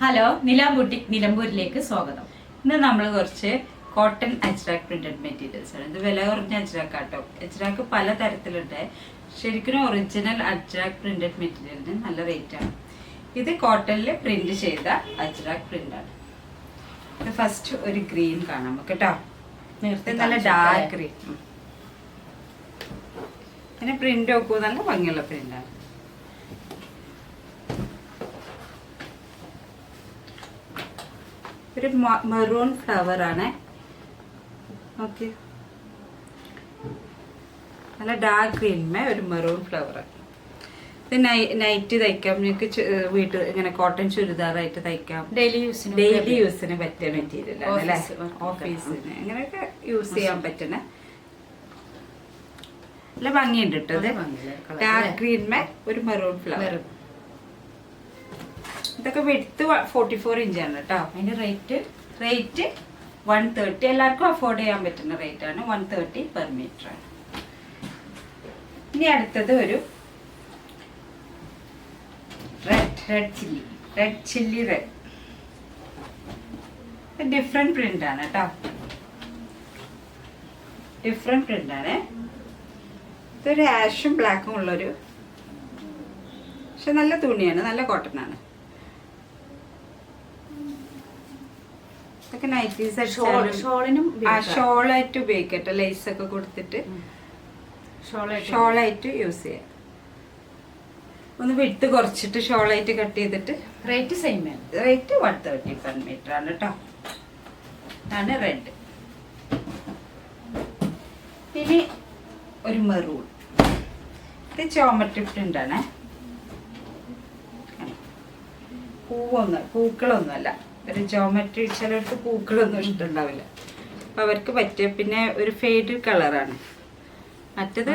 Hello, Nila boutique നിലമ്പൂരിലേക്ക് സ്വാഗതം. ഇന്ന് നമ്മൾ കുറച്ച് കോട്ടൺ അജ്രാക്ക് പ്രിന്റഡ് മെറ്റീരിയൽസ് ആണ്. ഇത് വില കുറഞ്ഞ അജ്രാക്ക് ആട്ടോ. അജ്രാക്ക് പല തരത്തിലുണ്ട്. ശരിക്കും ഒറിജിനൽ അജ്രാക്ക് പ്രിന്റഡ് മെറ്റീരിയലിന് നല്ല റേറ്റ് ആണ്. ഇത് കോട്ടണിൽ പ്രിന്റ് ചെയ്ത അജ്രാക്ക് പ്രിന്റ് ആണ്. ഇത് ഫസ്റ്റ് ഒരു ഗ്രീൻ കാണാം നമുക്ക് കേട്ടോ. നേരത്തെ നല്ല ഡാർക്ക് ഗ്രീൻ. പിന്നെ പ്രിന്റ് നോക്കൂ, നല്ല ഭംഗിയുള്ള പ്രിന്റാണ്. ഒരു മെറൂൺ ഫ്ലവർ ആണ്. ഓക്കെ, നല്ല ഡാർക്ക് ഗ്രീൻമേ ഒരു മെറൂൺ ഫ്ലവർ. ഇത് നൈറ്റ് തയ്ക്കാം, നിങ്ങൾക്ക് വീട്ടിൽ ഇങ്ങനെ കോട്ടൺ ചുരിദാറായിട്ട് തയ്ക്കാം. ഡെയിലി യൂസിന് പറ്റിയ മെറ്റീരിയൽ ആണ് അല്ലേ. ഓഫീസിന് അങ്ങനെയൊക്കെ യൂസ് ചെയ്യാൻ പറ്റുന്ന നല്ല ഭംഗിയുണ്ട് കേട്ടോ. ഡാർക്ക് ഗ്രീൻമേ ഒരു മെറൂൺ ഫ്ലവർ. ഇതൊക്കെ വിഡ്ത്ത് 44 ഇഞ്ചാണ് കേട്ടോ. അതിന്റെ റേറ്റ് 130. എല്ലാവർക്കും അഫോർഡ് ചെയ്യാൻ പറ്റുന്ന റേറ്റ് ആണ്. 130 പെർ മീറ്റർ ആണ്. ഇനി അടുത്തത് ഒരു റെഡ് ചില്ലി. ഡിഫറെന്റ് പ്രിന്റ് ആണ് കേട്ടോ. ഡിഫറെന്റ് പ്രിന്റ് ആണ്. ഇതൊരു ആഷും ബ്ലാക്കും ഉള്ളൊരു, പക്ഷെ നല്ല തുണിയാണ്, നല്ല കോട്ടൺ ആണ്. ഇതൊക്കെ നൈറ്റീസ് ഷോളായിട്ട് ഉപയോഗിക്കട്ടെ. ലേസ് ഒക്കെ കൊടുത്തിട്ട് ഷോളായിട്ട് യൂസ് ചെയ്യാം. ഒന്ന് വിട്ട് കുറച്ചിട്ട് ഷോളായിട്ട് കട്ട് ചെയ്തിട്ട് റേറ്റ് സെയിം ആണ്. റേറ്റ് 130 പെർ മീറ്റർ ആണ് കേട്ടോ. ഇതാണ് റെഡ്. ഇനി ഒരു മെറൂൺ. ഇത് ജോമെട്രി പ്രിന്റ് ആണ്. പൂക്കളൊന്നുമല്ല, ഒരു ജോമെട്രി. ചിലർക്ക് പൂക്കളൊന്നും ഇഷ്ടമുണ്ടാവില്ല, അപ്പൊ അവർക്ക് പറ്റിയ. പിന്നെ ഒരു ഫെയ്ഡ് കളറാണ്. മറ്റത്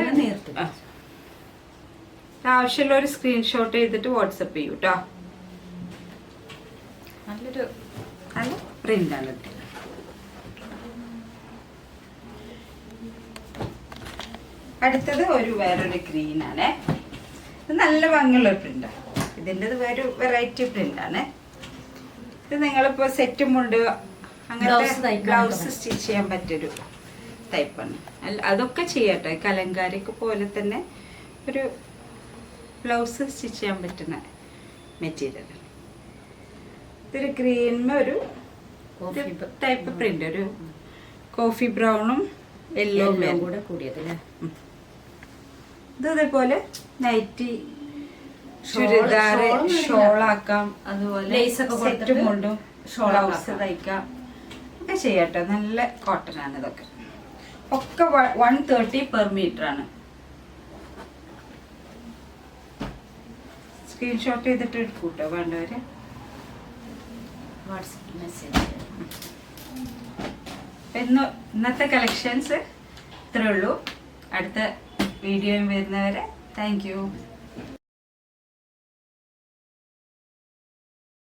ആവശ്യമുള്ള ഒരു സ്ക്രീൻഷോട്ട് ചെയ്തിട്ട് വാട്സപ്പ് ചെയ്യൂ കേട്ടോ. നല്ല പ്രിന്റ് ആണ്. അടുത്തത് വേറൊരു ഗ്രീൻ ആണ്. ഇത് നല്ല ഭംഗിയുള്ള ഒരു പ്രിന്റാണ്. ഇതിൻ്റെ വേറെ വെറൈറ്റി പ്രിന്റ് ആണ്. ഇത് നിങ്ങളിപ്പോ സെറ്റും ഉണ്ട്, അങ്ങനത്തെ ബ്ലൗസ് സ്റ്റിച്ച് ചെയ്യാൻ പറ്റിയൊരു ടൈപ്പാണ്. അതൊക്കെ ചെയ്യട്ടെ. കലങ്കാരിക്ക് പോലെ തന്നെ ഒരു ബ്ലൗസ് സ്റ്റിച്ച് ചെയ്യാൻ പറ്റുന്ന മെറ്റീരിയൽ. ഇതൊരു ഗ്രീനിന് ഒരു ടൈപ്പ് പ്രിന്റ്, ഒരു കോഫി ബ്രൗണും യെല്ലോ കൂടെ കൂടിയതല്ലേ. ഇത് അതേപോലെ നൈറ്റി, ചുരിദാർ, ഷോളാക്കാം. അതുപോലെ സെറ്റും കൊണ്ടും ബ്ലൗസ് തയ്ക്കാം ഒക്കെ ചെയ്യട്ടോ. നല്ല കോട്ടൺ ആണ്. ഇതൊക്കെ ഒക്കെ 130 പെർ മീറ്റർ ആണ്. സ്ക്രീൻഷോട്ട് ചെയ്തിട്ട് എടുക്കൂട്ടോ വേണ്ടവര്. WhatsApp message. ഇന്നത്തെ കളക്ഷൻസ് ഇത്രേ ഉള്ളൂ. അടുത്ത വീഡിയോയും വരുന്നവരെ താങ്ക് യു.